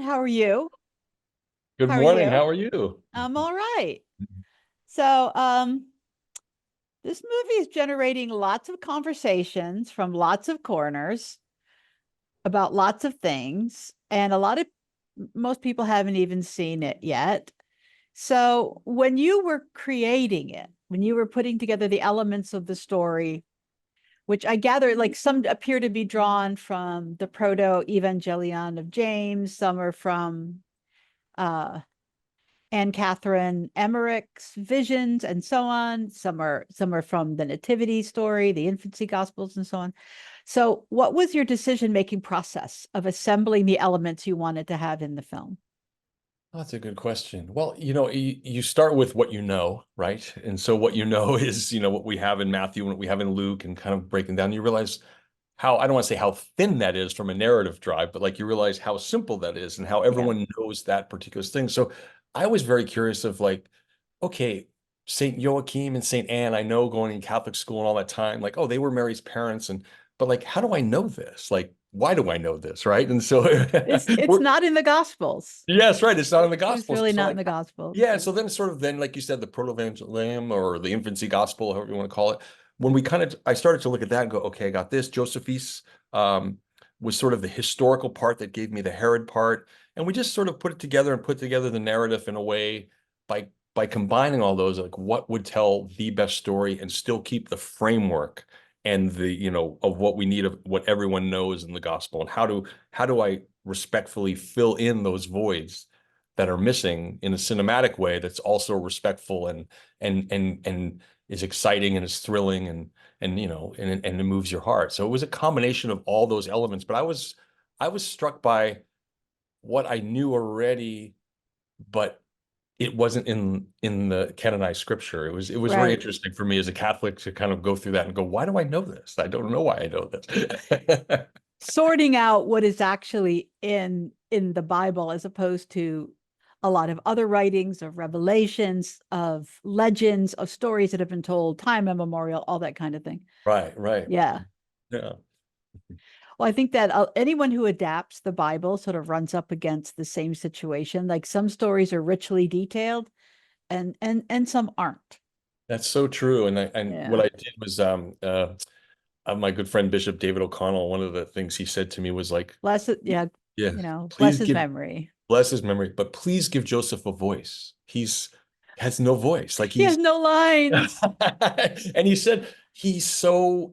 How are you? Good How are morning. you? How are you? I'm all right. So, this movie is generating lots of conversations from lots of corners about lots of things, and most people haven't even seen it yet. So, when you were creating it, when you were putting together the elements of the story, which I gather like some appear to be drawn from the Protevangelium of James, some are from uh Anne Catherine Emmerich's visions and so on. Some are from the Nativity story, the infancy gospels, and so on. So, what was your decision-making process of assembling the elements you wanted to have in the film? That's a good question. Well, you start with what you know, right? And so what you know is, what we have in Matthew and what we have in Luke and kind of breaking down, you realize I don't want to say how thin that is from a narrative drive, but like you realize how simple that is and how Yeah. everyone knows that particular thing. So I was very curious of like, okay, Saint Joachim and Saint Anne, I know going in Catholic school and all that time, like, oh, they were Mary's parents. But like, how do I know this? Like, why do I know this? Right. And so It's we're, not in the gospels. yes, right. It's not in the It's Gospels. really So not in like, the gospels. yeah. So then sort of then, like you said, the Protevangelium or the infancy gospel, however you want to call it. When I started to look at that and go, okay, I got this. Josephus um, was sort of the historical part that gave me the Herod part. And we just sort of put it together and put together the narrative in a way by combining all those, like what would tell the best story and still keep the framework and of what we need of what everyone knows in the gospel and how do I respectfully fill in those voids that are missing in a cinematic way that's also respectful and is exciting and is thrilling and it moves your heart. So it was a combination of all those elements, but I was struck by what I knew already, but it wasn't in the canonized scripture. It was very Right. interesting for me as a Catholic to kind of go through that and go, why do I know this? I don't know why I know this. Sorting out what is actually in the Bible as opposed to a lot of other writings of revelations, of legends, of stories that have been told time immemorial, all that kind of thing. Right, right. Yeah. Yeah. Well, I think that anyone who adapts the Bible sort of runs up against the same situation. Like some stories are richly detailed and some aren't. That's so true. And what Yeah. I did was my good friend Bishop David O'Connell, one of the things he said to me was like, Bless it. Yeah. yeah, Bless please his give memory. bless his memory, but please give Joseph a voice. He's has no voice. Like He has he's no lines. and he said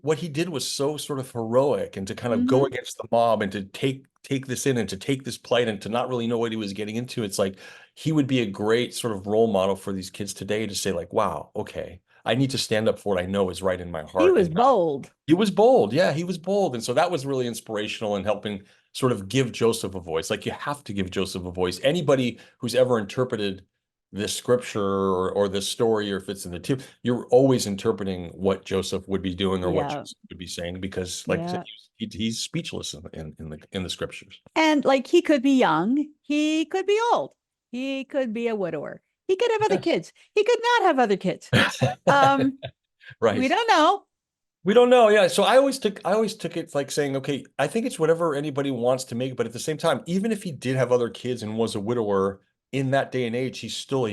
what he did was so sort of heroic and to kind of go Hmm. against the mob and to take this in and to take this plight and to not really know what he was getting into. It's like he would be a great sort of role model for these kids today to say like, wow, okay, I need to stand up for what I know is right in my He heart. was And not bold. he was bold. Yeah, he was bold. And so that was really inspirational in helping sort of give Joseph a voice. Like you have to give Joseph a voice. Anybody who's ever interpreted this scripture or this story, or if it's in the two, you're always interpreting what Joseph would be doing or what Yeah. Joseph would be saying, because like I said, Yeah. he's speechless in the scriptures. And like he could be young, he could be old, he could be a widower, he could have other Yes. kids, he could not have other kids. Um, we Right. don't know. We don't know. Yeah. So I always took it like saying, okay, I think it's whatever anybody wants to make, but at the same time, even if he did have other kids and was a widower in that day and age, he's still a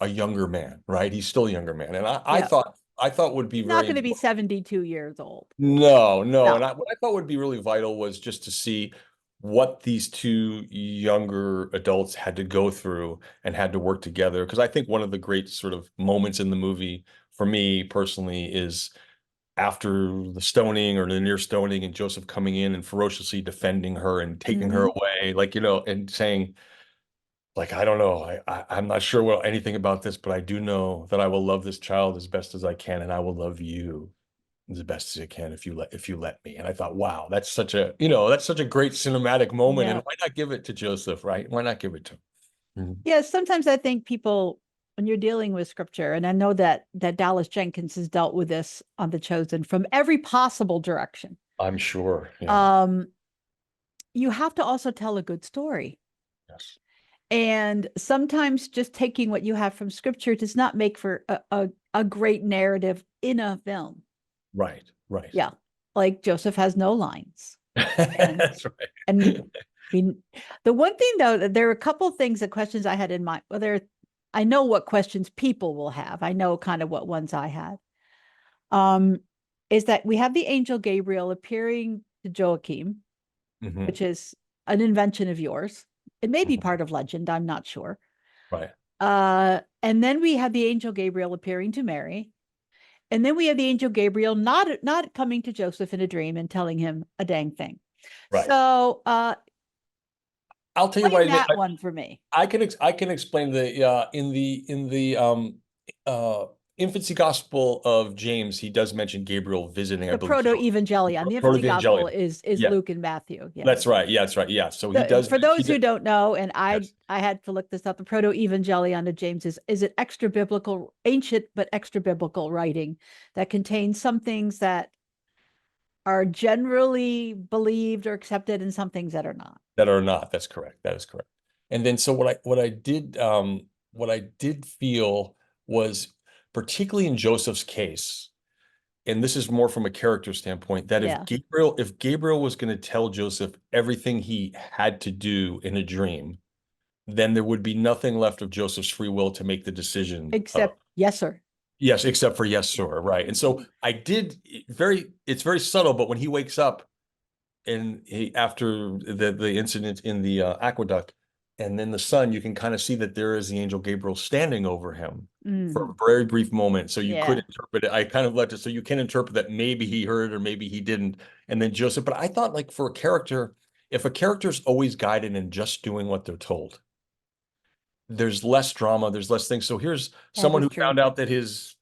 younger man, right? He's still a younger man. And I Yeah. thought would be He's not very going to be important. 72 years old. No, no. And No. what I thought would be really vital was just to see what these two younger adults had to go through and had to work together. Because I think one of the great sort of moments in the movie for me personally is after the stoning or the near stoning and Joseph coming in and ferociously defending her and taking her Hmm. away, like, and saying, like, I don't know, I'm not sure anything about this, but I do know that I will love this child as best as I can, and I will love you as best as I can if you let me. And I thought, wow, that's such a great cinematic moment. And Yeah. why not give it to Joseph, right? Why not give it to him? Mhm. Yeah. Sometimes I think people, when you're dealing with scripture, and I know that Dallas Jenkins has dealt with this on The Chosen from every possible direction, I'm sure. Yeah. um, you have to also tell a good story. Yes. And sometimes just taking what you have from scripture does not make for a great narrative in a film. Right. Right. Yeah. Like Joseph has no lines. And That's and right. mean, the one thing though, that there are a couple of things, that questions I had in mind. Well, I know what questions people will have. I know kind of what ones I had. Is that we have the angel Gabriel appearing to Joachim, Mhm. which is an invention of yours. It may be Mhm. part of legend, I'm not sure. Right. And then we have the angel Gabriel appearing to Mary. And then we have the angel Gabriel not coming to Joseph in a dream and telling him a dang thing. Right. So I'll tell you explain why. that one for me. I can explain the in the Infancy Gospel of James, he does mention Gabriel visiting, I The believe, proto-evangelion. The infancy gospel Protevangelium. is Yeah, Luke and Matthew. Yeah. that's right. Yeah, that's right. Yeah. So he does. For He those who does, don't know, and yes, I had to look this up, the proto-evangelion of James is an extra biblical, ancient but extra biblical writing that contains some things that are generally believed or accepted and some things that are not. that are not. That's correct. That is correct. And then so what I did feel was, particularly in Joseph's case, and this is more from a character standpoint, that Yeah, if Gabriel was going to tell Joseph everything he had to do in a dream, then there would be nothing left of Joseph's free will to make the decision of except yes, sir. yes, except for yes, sir. Right. And so it's very subtle, but when he wakes up and after the incident in the aqueduct, and then the sun, you can kind of see that there is the angel Gabriel standing over him for Mhm. a very brief moment. So you could Yeah, interpret it. I kind of left it so you can interpret that maybe he heard or maybe he didn't. And then Joseph, but I thought, like, for a character, if a character's always guided in just doing what they're told, there's less drama, there's less things. So here's that someone is who true. found out that his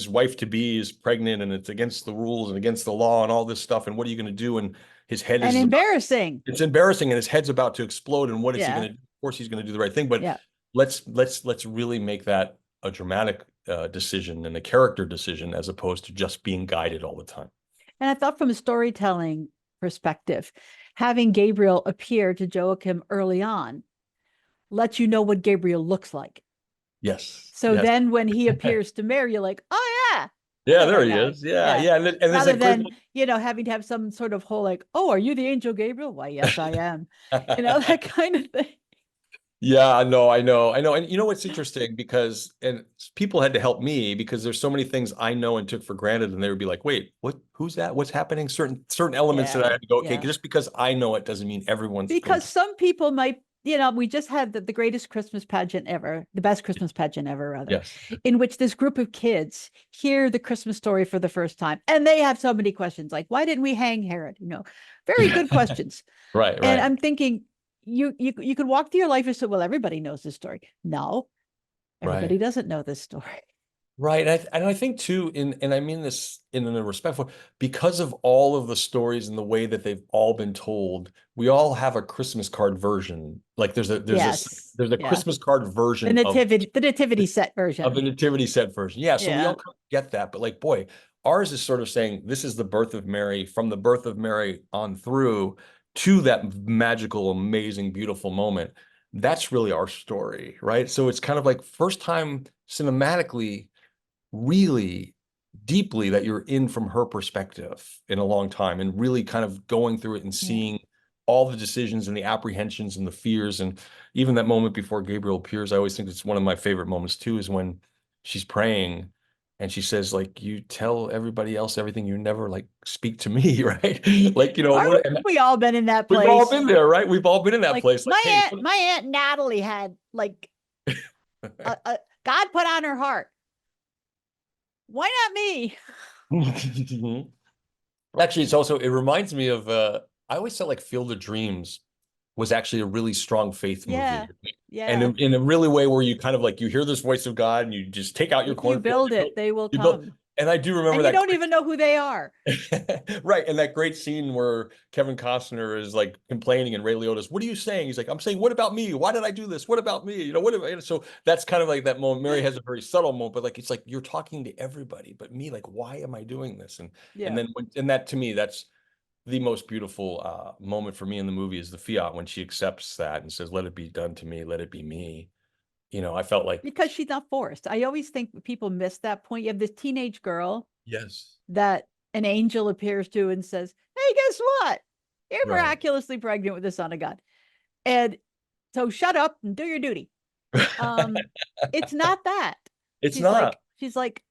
wife to be is pregnant and it's against the rules and against the law and all this stuff. And what are you going to do? And his head And is about, embarrassing. it's embarrassing and his head's about to explode. And what is he Yeah, going to do? Of course, he's going to do the right thing. But yeah. let's really make that a dramatic decision and a character decision as opposed to just being guided all the time. And I thought from a storytelling perspective, having Gabriel appear to Joachim early on lets you know what Gabriel looks like. Yes. So Yes. then when he appears to Mary, you're like, oh yeah, I Yeah, know there that he guy. is. Yeah. Yeah. Yeah. And there's Rather that great. than, having to have some sort of whole like, oh, are you the angel Gabriel? Why, yes, I am. That kind of thing. Yeah, I know, I know, I know. And you know what's interesting, because and people had to help me because there's so many things I know and took for granted, and they would be like, "Wait, who's that? What's happening?" Certain elements that I Yeah. had to go, okay, Yeah. just because I know it doesn't mean everyone's going Because to. some people might, we just had the greatest Christmas pageant ever, the best Christmas pageant ever, rather, Yes. in which this group of kids hear the Christmas story for the first time. And they have so many questions like, why didn't we hang Herod? Very good questions. Right, And right, I'm thinking, you could walk through your life and say, well, everybody knows this story. No, everybody right. doesn't know this story. Right. And I think too, and I mean this in a respectful, because of all of the stories and the way that they've all been told, we all have a Christmas card version. Like Yes. there's a Yeah. Christmas card The version nativity set of the version. nativity set version. Yeah, so we Yeah. all kind of get that, but like, boy, ours is sort of saying this is the birth of Mary, from the birth of Mary on through to that magical, amazing, beautiful moment. That's really our story, right? So it's kind of like first time cinematically, really deeply, that you're in from her perspective in a long time, and really kind of going through it and Yeah. seeing all the decisions and the apprehensions and the fears. And even that moment before Gabriel appears, I always think it's one of my favorite moments too, is when she's praying and she says, like, you tell everybody else everything, you never like speak to me, right? Like, Aren't we all been in that we've all place? been there, right? We've all been in that Like place. Like, hey, my aunt Natalie had like God put on her heart. Why not me? actually, it reminds me of I always felt like Field of Dreams was actually a really strong faith movie. Yeah. And Yeah. in a really way where you kind of like you hear this voice of God and you just take out your If you cornfield, build it, they will you build, come. and I do remember And you that don't even know who they are. right, and that great scene where Kevin Costner is like complaining and Ray Liotta's, what are you saying? He's like, I'm saying, what about me? Why did I do this? What about me? So that's kind of like that moment. Mary has a very subtle moment, but like it's like you're talking to everybody but me. Like, why am I doing this? And Yeah. then and that, to me, that's the most beautiful moment for me in the movie, is the fiat, when she accepts that and says, let it be done to me, let it be me. I felt like, Because she's not forced. I always think people miss that point. You have this teenage girl yes, that an angel appears to and says, hey, guess what? You're right, miraculously pregnant with the Son of God. And so shut up and do your duty. Um, it's not that. It's not. She's like,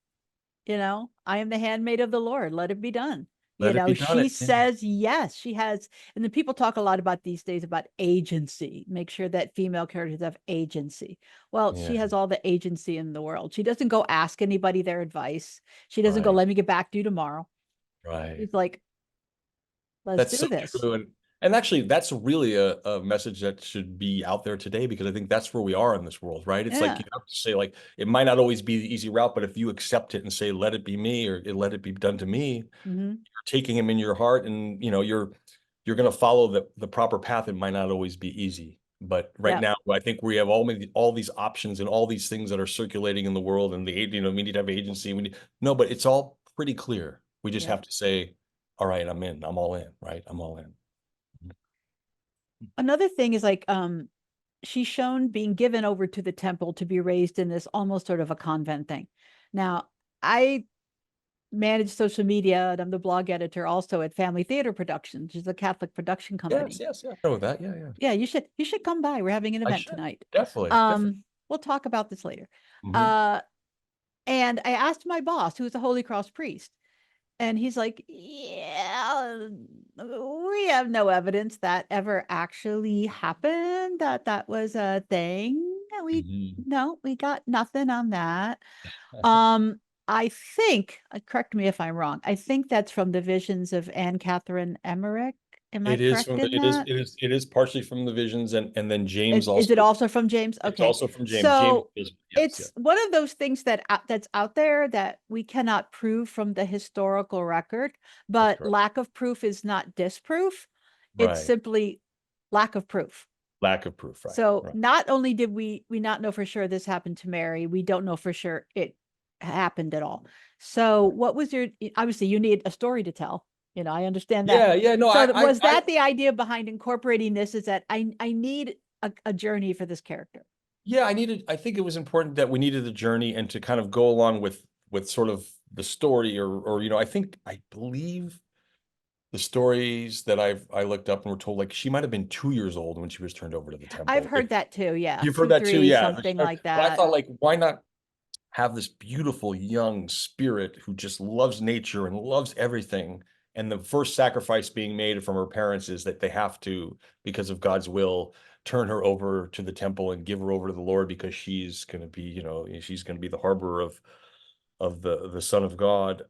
I am the handmaid of the Lord. Let it be done. Let it be done. She says yes. She has, and then people talk a lot about these days about agency. Make sure that female characters have agency. Well, Yeah, she has all the agency in the world. She doesn't go ask anybody their advice. She doesn't go, right, let me get back to you tomorrow. right. She's like, let's That's so do this. true. And actually, that's really a message that should be out there today, because I think that's where we are in this world, right? It's like Yeah. you have to say, like, it might not always be the easy route, but if you accept it and say, let it be me, or let it be done to me, Mm-hmm. you're taking him in your heart, and you're going to follow the proper path. It might not always be easy, but right Yeah. now I think we have all these options and all these things that are circulating in the world, and we need to have agency. No, but it's all pretty clear. We just Yeah. have to say, all right, I'm in. I'm all in, right? I'm all in. Another thing is like, she's shown being given over to the temple to be raised in this almost sort of a convent thing. Now, I manage social media and I'm the blog editor also at Family Theater Productions, which is a Catholic production Yes, company. yes, yeah. I know that. Yeah, yeah. Yeah, you should come by. We're having an I event should. tonight. Definitely, definitely. We'll talk about this later. Hmm. Uh, and I asked my boss, who is a Holy Cross priest, and he's like, yeah, we have no evidence that ever actually happened, that was a thing. We Hmm. No, we got nothing on that. Um, I think, correct me if I'm wrong. I think that's from the visions of Anne Catherine Emmerich. Am I It is correct from the, in that? it is partially from the visions, and then James Is it also, also from James? it's Okay. also from James. James So is, yes, it's yes, one of those things that's out there that we cannot prove from the historical record, that's but correct. lack of proof is not disproof. It's Right. simply lack of proof. Lack of proof. Right. So Right. not only did we not know for sure this happened to Mary, we don't know for sure it happened at all. So what was your, obviously you need a story to tell. I understand that. Yeah, yeah. No, So was that the idea behind incorporating this, is that I need a journey for this character? yeah, I think it was important that we needed a journey, and to kind of go along with sort of the story, or I believe the stories that I looked up and were told, like, she might have been 2 years old when she was turned over to the I've temple. heard that too. Yeah. You've heard Two, that too, three, yeah. something But like I that. thought, like, why not have this beautiful young spirit who just loves nature and loves everything? And the first sacrifice being made from her parents is that they have to, because of God's will, turn her over to the temple and give her over to the Lord, because she's going to be, she's going to be the harborer of the Son of God.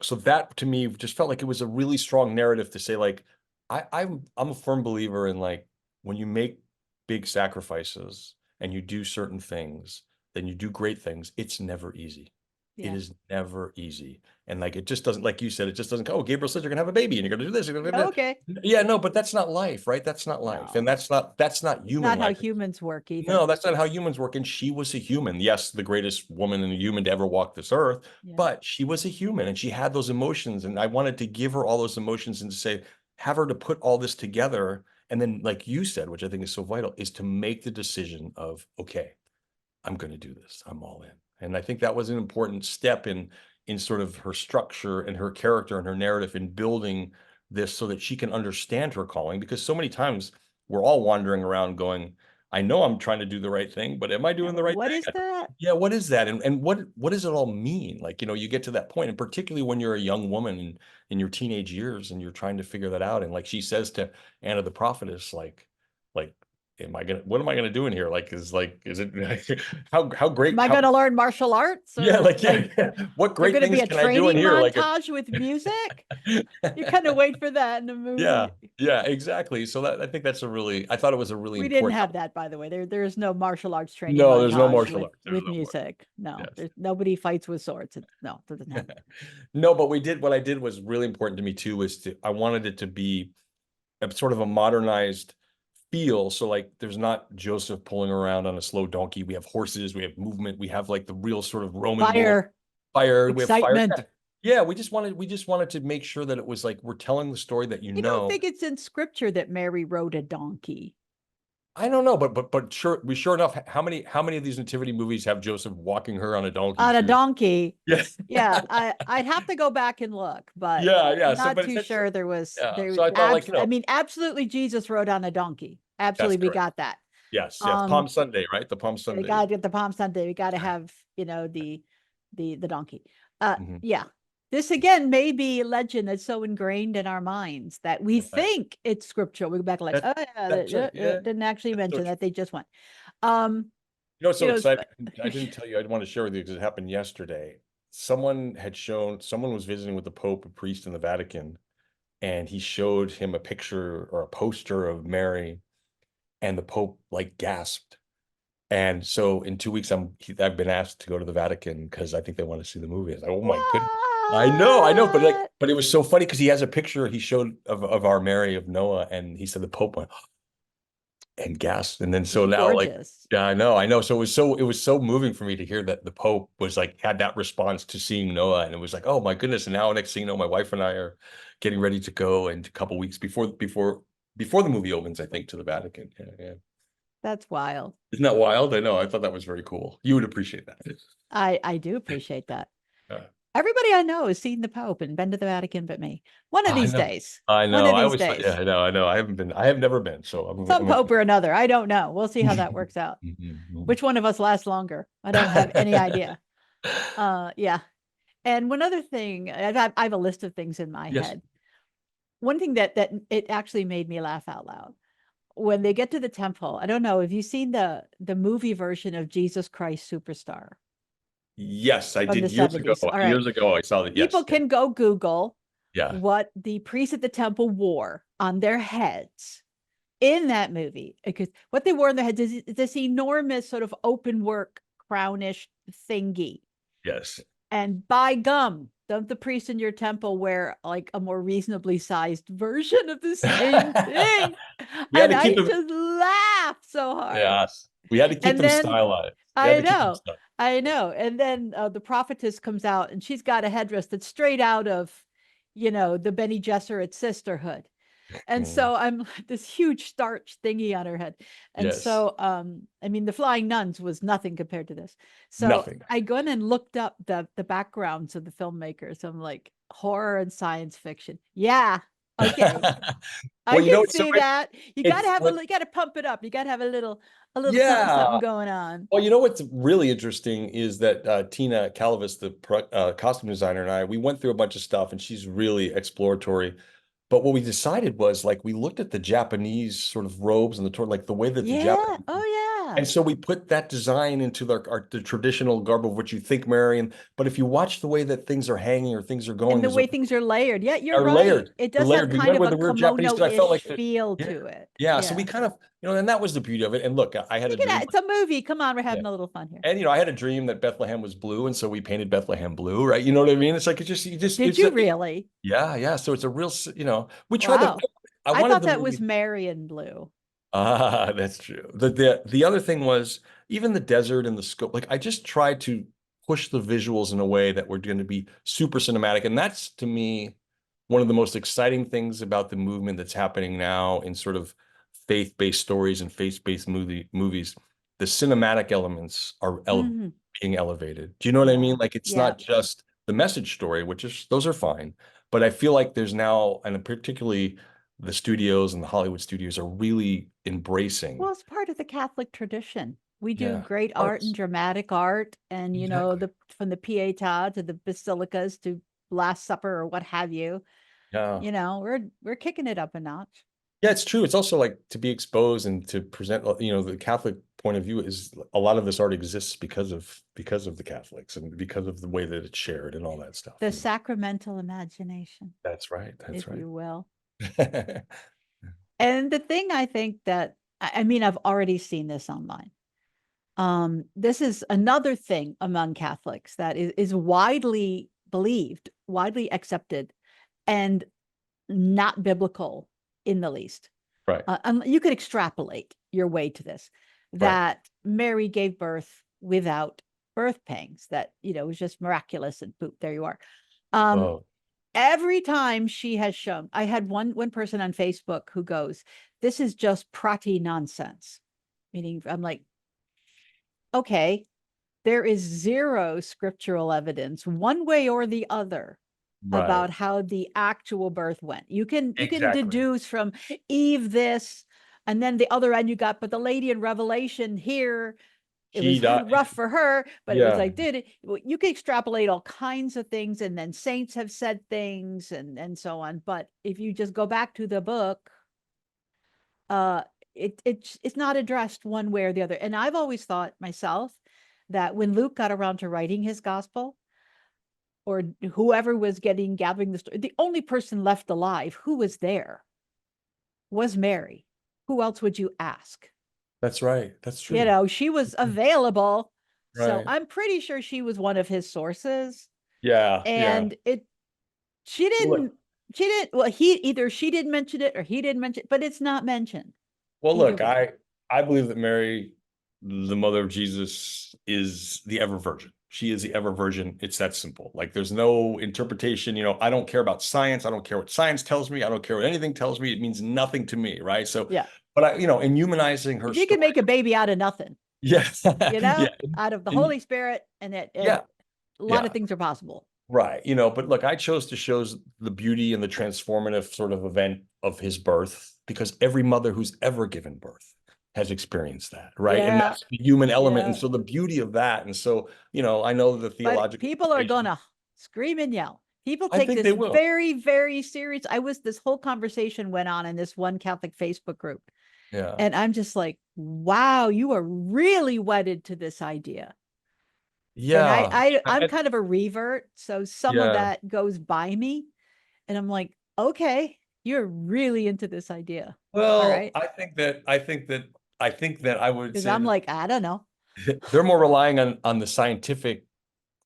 So that to me just felt like it was a really strong narrative to say, like, I'm a firm believer in, like, when you make big sacrifices and you do certain things, then you do great things. It's never easy. It Yeah. is never easy. And, like, it just doesn't, like you said, it just doesn't go, oh, Gabriel says you're gonna have a baby and you're gonna do this. You're gonna do Okay. that. Yeah, no, but that's not life, right? That's not life. And No, that's not it's human not how life. humans work No, either. that's not how humans work. And she was a human. Yes, the greatest woman and human to ever walk this earth, Yeah. but she was a human and she had those emotions. And I wanted to give her all those emotions and to say, have her to put all this together. And then, like you said, which I think is so vital, is to make the decision of, okay, I'm going to do this. I'm all in. And I think that was an important step in sort of her structure and her character and her narrative in building this, so that she can understand her calling. Because so many times we're all wandering around going, I know I'm trying to do the right thing, but am I Yeah. doing the right What is thing? that? Yeah, what is that? And what does it all mean? Like, you get to that point, and particularly when you're a young woman in your teenage years and you're trying to figure that out. And like she says to Anna the prophetess, like, what am I gonna do in here? Is it how great, Am I going to learn martial arts, yeah, or like, yeah, like yeah. What there great going to be things a can I do in training here? montage with music? You kind of wait for that in the Yeah, movie. yeah, exactly. So I think I thought it was a really We didn't important. have that, by the way. There is no martial arts training No, there's no montage martial arts. There's with no more. music. No, Yes. there's nobody fights with swords. No, it doesn't happen. No, but what I did was really important to me too, I wanted it to be a sort of a modernized feel. So, like, there's not Joseph pulling around on a slow donkey. We have horses, we have movement, we have, like, the real sort of Roman world Fire, fire. We have fire. excitement. Yeah. Yeah, we just wanted to make sure that it was like we're telling the story that I don't think it's in scripture that Mary rode a donkey. I don't know, but sure enough, how many of these nativity movies have Joseph walking her on a donkey On a through? donkey. Yes. Yeah, I'd have to go back and look, but Yeah, yeah. So, not but too that's sure there was yeah. So I thought, like, I mean, absolutely Jesus rode on a donkey. Absolutely, That's we correct. got that. Yes, yes. Um, Palm Sunday, right? The Palm we Sunday. gotta get the Palm Sunday. We gotta have, the donkey. Mhm. Yeah. This again may be legend that's so ingrained in our minds that we Right. think it's scriptural. We go back like, That, oh yeah, that's right. Yeah, didn't actually that's so mention true. that they just went. Um, You know, what's you so know, exciting. I didn't tell you. I want to share with you because it happened yesterday. Someone was visiting with the Pope, a priest in the Vatican, and he showed him a picture or a poster of Mary, and the Pope like gasped. And so in 2 weeks, I've been asked to go to the Vatican because I think they want to see the movie. I was like, oh my goodness. I know, what? but it was so funny because he has a picture he showed of our Mary of Noah, and he said the Pope went and gasped. And then so She's now like, gorgeous. yeah, I know. So it was so moving for me to hear that the Pope was like had that response to seeing Noah, and it was like, oh my goodness. And now next thing you know, my wife and I are getting ready to go in a couple weeks before the movie opens, I think, to the Vatican. Yeah, yeah. That's wild. Isn't that wild? I know. I thought that was very cool. You would appreciate that. I do appreciate that. Yeah. Everybody I know has seen the Pope and been to the Vatican but me. One of I these know. days. I One know. of I these always thought, yeah, days. I know. I have never been. So Some Pope or another. I don't know. We'll see how that works out. Mhm. Which one of us lasts longer? I don't have any idea. Yeah. And one other thing, I have a list of things in my Yes. head. One thing that it actually made me laugh out loud when they get to the temple. I don't know. Have you seen the movie version of Jesus Christ Superstar Yes, I from the did years ago. 70s? All right. Years ago, I saw that. People Yes. Yeah. can go Google Yeah. what the priests at the temple wore on their heads in that movie, because what they wore on their heads is this enormous sort of open work crownish thingy. Yes. And by gum, don't the priests in your temple wear like a more reasonably sized version of the same thing? We had And to keep I them. just laughed so hard. Yes. We had to keep And them then stylized. We had I to keep them know, stylized. I know. And then the prophetess comes out and she's got a headdress that's straight out of, the Benny Gesserit sisterhood. And Mm. so I'm this huge starch thingy on her head. And Yes. so I mean the Flying Nuns was nothing compared to this. So Nothing. I go in and looked up the backgrounds of the filmmakers. I'm like, horror and science fiction. Yeah. Okay. I Well, can it's so see that. You gotta it's have what you gotta pump it up. You gotta have a little something something yeah. going on. Well, what's really interesting is that Tina Calavis, the costume designer, and we went through a bunch of stuff, and she's really exploratory. But what we decided was like we looked at the Japanese sort of robes and like the way that the Yeah. Japanese, Oh yeah. and so we put that design into the traditional garb of what you think, Marion. But if you watch the way that things are hanging or things are going, And the way things are layered. Yeah, you're are right. layered. It They're does have layered. We kind went of with a the weird Japanese because I felt kimono-ish like that. feel Yeah, to it. yeah. So we Yeah. kind of, and that was the beauty of it. And look, I had a You can, dream. it's a movie. Come on, we're Yeah. having a little fun here. And I had a dream that Bethlehem was blue, and so we painted Bethlehem blue, right? You know what I mean? It's like Did you really? yeah, yeah. So it's a real, we tried to. Wow. I I wanted thought the that was movie. Marion Blue. Ah, that's true. The other thing was even the desert and the scope. Like I just tried to push the visuals in a way that were going to be super cinematic, and that's to me one of the most exciting things about the movement that's happening now in sort of faith-based stories and faith-based movies. The cinematic elements are Hmm. being elevated. Do you know what I Yeah. mean? Like it's Yeah. not just the message story, which is those are fine, but I feel like there's now, and particularly the studios and the Hollywood studios are really Well, embracing. it's part of the Catholic tradition. We do Yeah, great art and arts. dramatic art, and Exactly. the from the Pietà to the basilicas to Last Supper or what have you. Yeah. We're kicking it up a notch. Yeah, it's true. It's also like to be exposed and to present, the Catholic point of view is a lot of this art exists because of the Catholics and because of the way that it's shared and all that stuff. The sacramental imagination, That's right. That's if right. you will. And the thing I think that I mean, I've already seen this online. This is another thing among Catholics that is widely believed, widely accepted, and not biblical in the least. Right. You could extrapolate your way to this, Right. that Mary gave birth without birth pangs, that, it was just miraculous and boop, there you are. Um, Oh, every time she has shown, I had one person on Facebook who goes, this is just prati nonsense. Meaning, I'm like, okay, there is zero scriptural evidence one way or the other about right. how the actual birth went. You can Exactly. deduce from Eve this, And then the other end you got, but the lady in Revelation here, it She was died. rough for her, but it was Yeah, like, did it? You could extrapolate all kinds of things, and then saints have said things and so on. But if you just go back to the book, uh, it's not addressed one way or the other. And I've always thought myself that when Luke got around to writing his gospel, or whoever was gathering the story, the only person left alive who was there was Mary. Who else would you ask? that's right. That's You true. know, she was available. So Right. I'm pretty sure she was one of his sources. Yeah, yeah. And she Look, didn't, well, she didn't mention it or he didn't mention it, but it's not mentioned well, either look, way. I believe that Mary, the mother of Jesus, is the ever virgin. She is the ever virgin. It's that simple. Like there's no interpretation. I don't care about science. I don't care what science tells me. I don't care what anything tells me. It means nothing to me, right? So, Yeah. but in humanizing her If you can story, make a baby out of nothing, yeah, yeah, yeah, out of the and Holy Spirit, and yeah, a lot of yeah. things are possible. Right. But look, I chose to show the beauty and the transformative sort of event of his birth because every mother who's ever given birth has experienced that, right? And Yeah. that's the human element. And Yeah. so the beauty of that. And so, I know the But theological people are implications. gonna scream and yell. People I take think they this will. very, very serious. This whole conversation went on in this one Catholic Facebook group. Yeah. And I'm just like, wow, you are really wedded to this idea. And Yeah. I'm kind of a revert, so some of Yeah. that goes by me, and I'm like, okay, you're really into this idea. All Well, right. I think that I would Because say I'm that like, I don't know. they're more relying on the scientific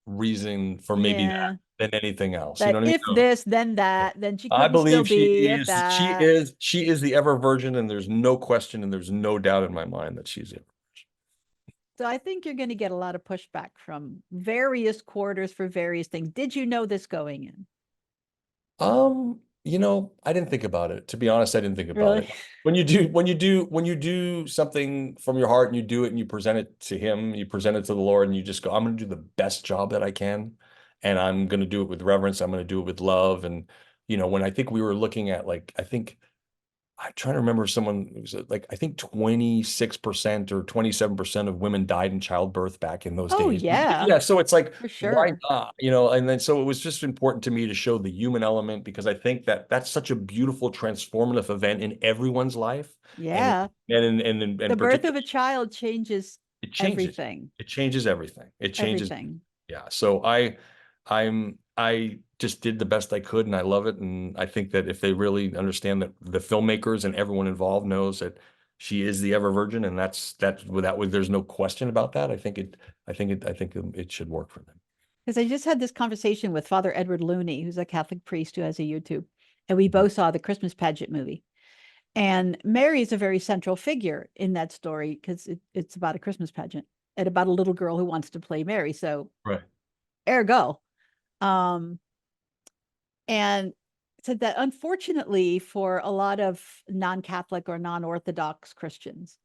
reason for maybe that Yeah. than anything else. You know That what I mean? if this, then that, then she I couldn't still believe she be if is she that. is she is the ever virgin, and there's no question and there's no doubt in my mind that she's it. So I think you're going to get a lot of pushback from various quarters for various things. Did you know this going in? I didn't think about it. To be honest, I didn't think about Really? it. When you do something from your heart and you do it and you present it to him, you present it to the Lord and you just go, I'm going to do the best job that I can. And I'm going to do it with reverence. I'm going to do it with love. And, when I think we were looking at I'm trying to remember someone who said I think 26% or 27% of women died in childbirth back in those Oh, days. yeah, Yeah, so it's like, for why sure. not? And then so it was just important to me to show the human element because I think that that's such a beautiful transformative event in everyone's life, and Yeah. and The birth of particularly a child changes it changes. everything, It changes everything. It changes. everything. Yeah. So I just did the best I could and I love it. And I think that if they really understand that the filmmakers and everyone involved knows that she is the ever virgin and that's without there's no question about that. I think it should work for them. Because I just had this conversation with Father Edward Looney, who's a Catholic priest who has a YouTube, and we Mhm. both saw the Christmas pageant movie. And Mary is a very central figure in that story because it's about a Christmas pageant and about a little girl who wants to play Mary. So, Right. ergo. Um, and said that unfortunately for a lot of non-Catholic or non-Orthodox Christians,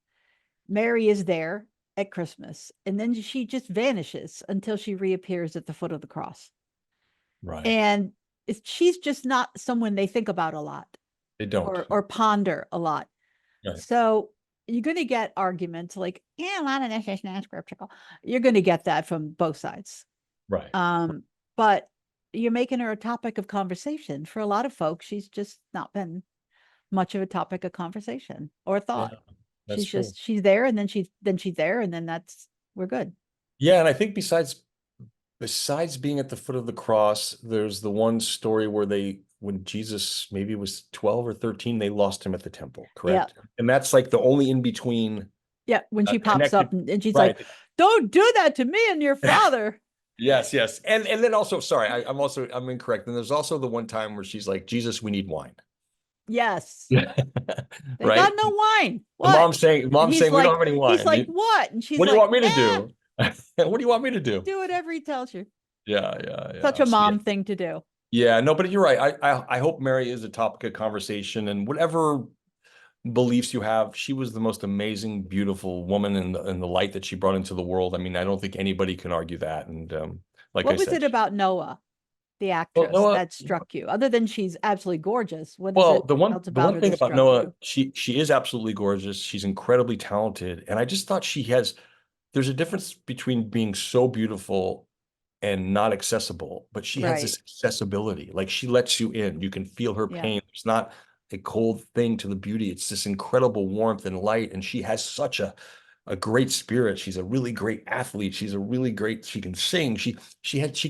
Mary is there at Christmas and then she just vanishes until she reappears at the foot of the cross. Right. And she's just not someone they think about a lot They don't. or ponder a lot. Right. So you're going to get arguments like, yeah, a lot of this is not scriptural. You're going to get that from both sides. Right. But you're making her a topic of conversation. For a lot of folks, she's just not been much of a topic of conversation or Yeah. thought. That's true. She's there and then she's there and then we're good. Yeah. And I think besides being at the foot of the cross, there's the one story where when Jesus maybe was 12 or 13, they lost him at the temple, Yeah. correct? And that's like the only in between Yeah. When she pops connected, up and she's like, right? don't do that to me and your father. Yes, yes. And then also, sorry, I'm incorrect. And there's also the one time where she's like, Jesus, we need wine. Yes. They got Right? no wine. The What? And mom's saying we don't have any he's wine. like, what? And she's What do you like, want me to eh, do? What do you want me to do? do whatever he tells you. Yeah, yeah, Such yeah. a So, yeah. mom thing to do. Yeah, no, but you're right. I hope Mary is a topic of conversation and whatever beliefs you have, she was the most amazing, beautiful woman in the light that she brought into the world. I mean, I don't think anybody can argue that. And like I What was said, it about Noah? the Well, actress Noah, that struck you? Other than she's absolutely gorgeous, what is well, it the one else the about one her thing that about struck Noah, you? she is absolutely gorgeous. She's incredibly talented, and I just thought there's a difference between being so beautiful and not accessible, but she has Right. this accessibility. Like she lets you in. You can feel her Yeah. pain. It's not a cold thing to the beauty. It's this incredible warmth and light. And she has such a great spirit. She's a really great athlete. She's a really great, she can sing. She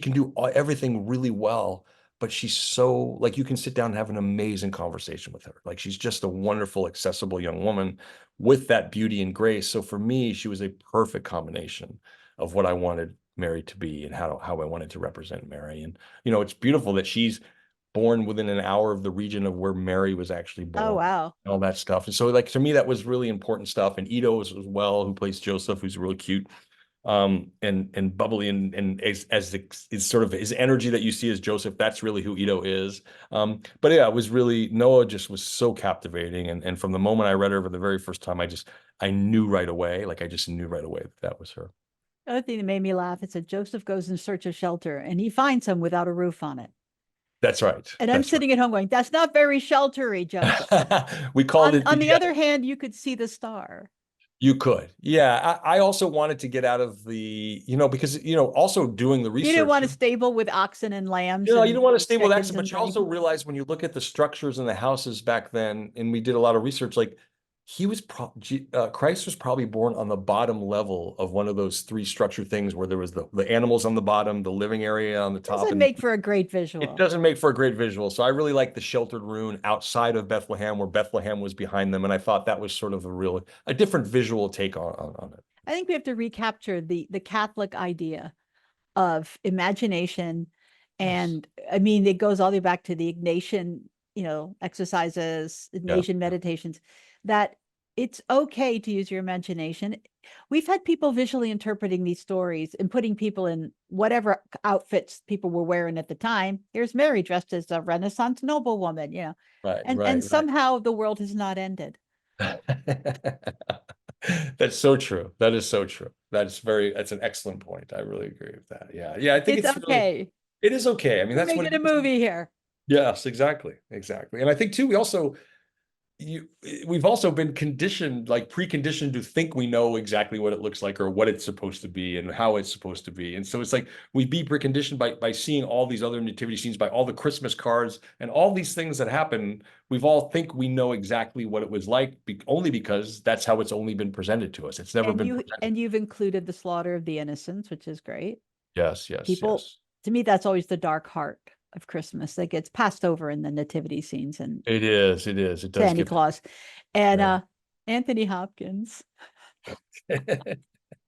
can do everything really well, but she's so like you can sit down and have an amazing conversation with her. Like she's just a wonderful, accessible young woman with that beauty and grace. So for me, she was a perfect combination of what I wanted Mary to be and how I wanted to represent Mary. And it's beautiful that she's born within an hour of the region of where Mary was actually Oh, born, wow. and all that stuff. And so, like to me, that was really important stuff. And Ito as well, who plays Joseph, who's really cute, and bubbly, and as the is sort of his energy that you see as Joseph. That's really who Ito is. But yeah, it was really Noah just was so captivating, and from the moment I read her for the very first time, I knew right away, like I just knew right away that was her. The other thing that made me laugh, it said Joseph goes in search of shelter and he finds some without a roof on it. That's right. And I'm That's sitting at home going, that's not very sheltery, Joseph. right. We called it On the the other hand, you could see the star. You could. Yeah. I also wanted to get out of because, also doing the You didn't research, want a stable with oxen and lambs you and don't want to stay with chickens accent, and but you things. also realize when you look at the structures in the houses back then, and we did a lot of research, like Christ was probably born on the bottom level of one of those three structure things where there was the animals on the bottom, the living area on the top, Doesn't and make for a great it visual. doesn't make for a great visual. So I really like the sheltered room outside of Bethlehem where Bethlehem was behind them. And I thought that was sort of a different visual take on it. I think we have to recapture the Catholic idea of imagination. Yes. And I mean, it goes all the way back to the Ignatian, exercises, Yeah. Ignatian meditations, that it's okay to use your imagination. We've had people visually interpreting these stories and putting people in whatever outfits people were wearing at the time. Here's Mary dressed as a Renaissance noblewoman, Right, and right. somehow the world has not ended. That's so true. That is so true. That's an excellent point. I really agree with that. Yeah. Yeah. I think It's okay. it is okay. I mean, We're that's what making it a is. movie here. Yes, exactly. Exactly. And I think too, you we've also been conditioned, like preconditioned to think we know exactly what it looks like or what it's supposed to be and how it's supposed to be. And so it's like we be preconditioned by seeing all these other nativity scenes, by all the Christmas cards and all these things that happen. We've all think we know exactly what it was like only because that's how it's only been presented to us. It's never And been you presented. and you've included the slaughter of the innocents, which is great. Yes, yes, People, yes. to me, that's always the dark heart of Christmas that gets passed over in the nativity scenes and It is. It is. It does Santa get. Claus. And Yeah. Anthony Hopkins. What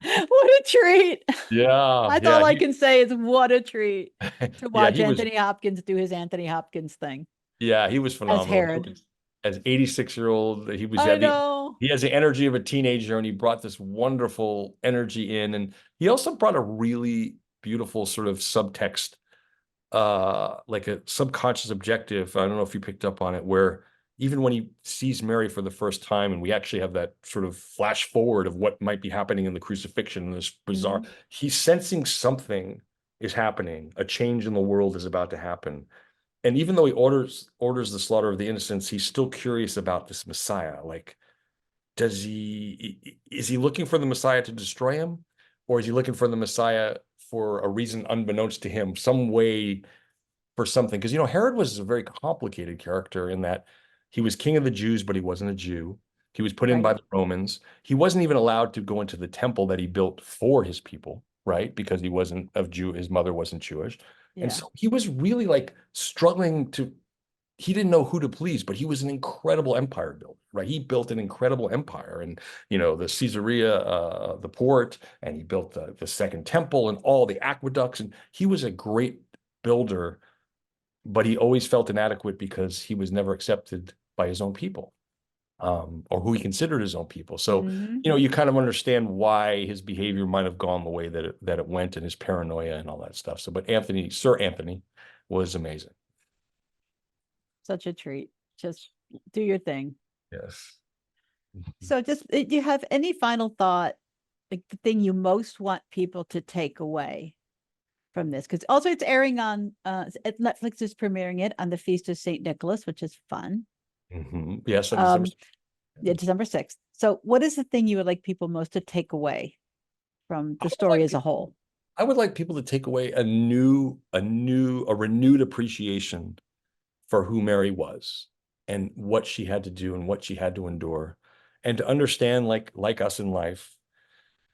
a treat. Yeah, That's all yeah, I can say is what a treat to yeah, watch Anthony Hopkins do his Anthony Hopkins thing he was as phenomenal. Herod. As 86-year-old, I know. he has the energy of a teenager, and he brought this wonderful energy in, and he also brought a really beautiful sort of subtext, like a subconscious objective. I don't know if you picked up on it, where even when he sees Mary for the first time, and we actually have that sort of flash forward of what might be happening in the crucifixion, and this bizarre, Mhm. he's sensing something is happening, a change in the world is about to happen. And even though he orders the slaughter of the innocents, he's still curious about this Messiah. Like, is he looking for the Messiah to destroy him, or is he looking for the Messiah for a reason unbeknownst to him, some way for something? Because Herod was a very complicated character in that he was king of the Jews, but he wasn't a Jew. He was put in by Right. the Romans. He wasn't even allowed to go into the temple that he built for his people, right? Because he wasn't of Jew, his mother wasn't Jewish. And Yeah. so he was really like struggling he didn't know who to please, but he was an incredible empire builder, right? He built an incredible empire, and the Caesarea, the port, and he built the second temple and all the aqueducts, and he was a great builder, but he always felt inadequate because he was never accepted by his own people, or who he considered his own people. So, Hmm. you kind of understand why his behavior might have gone the way that it went, and his paranoia and all that stuff. So, but Sir Anthony, was amazing. Such a treat. Just do your thing. Yes. So just do you have any final thought, like the thing you most want people to take away from this, because also it's airing on Netflix is premiering it on the Feast of Saint Nicholas, which is fun. Yes, on December. Yeah, December 6th. So what is the thing you would like people most to take away from I the would story like as a whole? I would like people to take away a renewed appreciation for who Mary was and what she had to do and what she had to endure, and to understand, like us in life,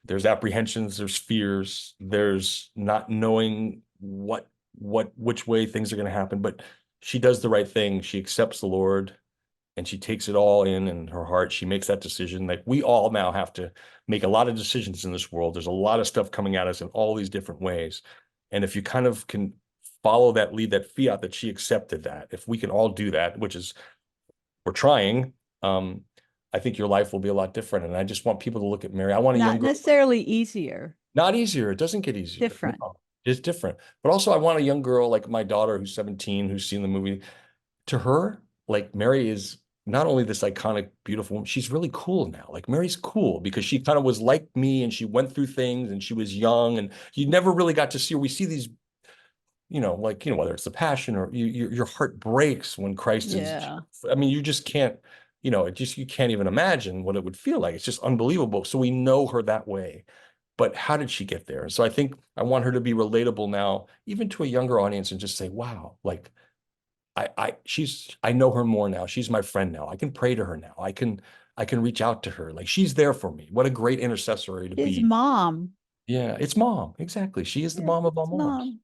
there's apprehensions, there's fears, there's not knowing which way things are going to happen, but she does the right thing. She accepts the Lord and she takes it all in her heart. She makes that decision. Like, we all now have to make a lot of decisions in this world. There's a lot of stuff coming at us in all these different ways. And if you kind of can follow that lead, that fiat, that she accepted that, if we can all do that, which is, we're trying, I think your life will be a lot different. And I just want people to look at Mary. I want a young Not girl. necessarily easier, Not easier. It doesn't get easier. different. No, it's different. But also, I want a young girl like my daughter, who's 17, who's seen the movie. To her, like, Mary is not only this iconic, beautiful woman, she's really cool now. Like, Mary's cool because she kind of was like me and she went through things and she was young and you never really got to see her. We see these, like, whether it's the passion or your heart breaks when Christ is, Yeah. I mean, you just can't, you can't even imagine what it would feel like. It's just unbelievable. So we know her that way. But how did she get there? And so I think I want her to be relatable now, even to a younger audience, and just say, wow, like, I know her more now. She's my friend now. I can pray to her now. I can reach out to her. Like, she's there for me. What a great intercessor to His be. mom. Yeah, it's mom. Exactly. She is the Yeah, mom of all his moms. mom.